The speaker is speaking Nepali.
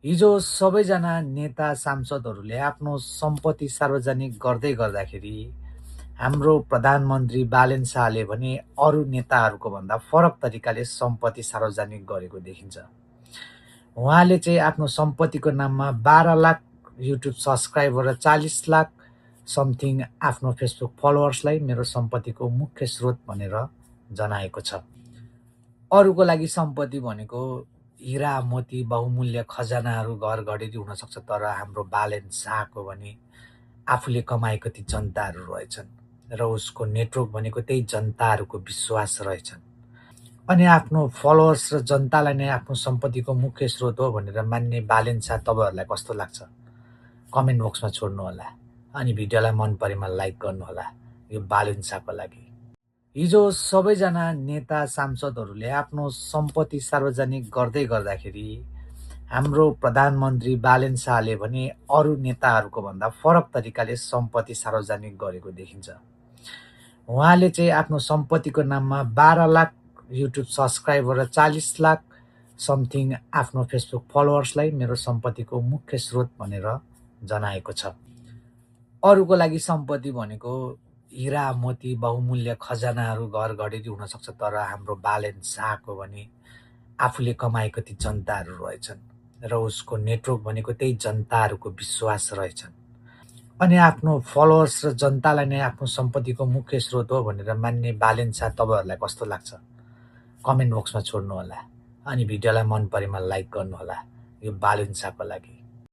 हिजो सबैजना नेता सांसदहरूले आफ्नो सम्पत्ति सार्वजनिक गर्दै गर्दाखेरि हाम्रो प्रधानमन्त्री बालेन शाहले भने अरू नेताहरूको भन्दा फरक तरिकाले सम्पत्ति सार्वजनिक गरेको देखिन्छ। उहाँले चाहिँ आफ्नो सम्पत्तिको नाममा 12 लाख युट्युब सब्सक्राइबर र 40 लाख समथिङ आफ्नो फेसबुक फलोवर्सलाई मेरो सम्पत्तिको मुख्य स्रोत भनेर जनाएको छ। अरूको लागि सम्पत्ति भनेको हिरा मोती बहुमूल्य खजानाहरू घर घडेरी हुनसक्छ, तर हाम्रो बालेन शाहको भने आफूले कमाएको ती जनताहरू रहेछन् र उसको नेटवर्क भनेको त्यही जनताहरूको विश्वास रहेछन्। अनि आफ्नो फलोवर्स र जनतालाई नै आफ्नो सम्पत्तिको मुख्य स्रोत हो भनेर मान्ने बालेन शाह तपाईँहरूलाई कस्तो लाग्छ? कमेन्ट बक्समा छोड्नुहोला। अनि भिडियोलाई मन परेमा लाइक गर्नुहोला। यो बालेन शाहको लागि। हिजो सबैजना नेता सांसदहरूले आफ्नो सम्पत्ति सार्वजनिक गर्दै गर्दाखेरि हाम्रो प्रधानमन्त्री बालेन शाहले भने अरू नेताहरूको भन्दा फरक तरिकाले सम्पत्ति सार्वजनिक गरेको देखिन्छ। उहाँले चाहिँ आफ्नो सम्पत्तिको नाममा 12 लाख युट्युब सब्सक्राइबर र 40 लाख समथिङ आफ्नो फेसबुक फलोवर्सलाई मेरो सम्पत्तिको मुख्य स्रोत भनेर जनाएको छ। अरूको लागि सम्पत्ति भनेको हिरा मोती बहुमूल्य खजानाहरू घर घडेरी हुनसक्छ, तर हाम्रो बालेन शाहको भने आफूले कमाएको ती जनताहरू रहेछन् र उसको नेटवर्क भनेको त्यही जनताहरूको विश्वास रहेछन्। अनि आफ्नो फलोवर्स र जनतालाई नै आफ्नो सम्पत्तिको मुख्य स्रोत हो भनेर मान्ने बालेन शाह तपाईँहरूलाई कस्तो लाग्छ? कमेन्ट बक्समा छोड्नुहोला। अनि भिडियोलाई मन परेमा लाइक गर्नुहोला। यो बालेन शाहको लागि।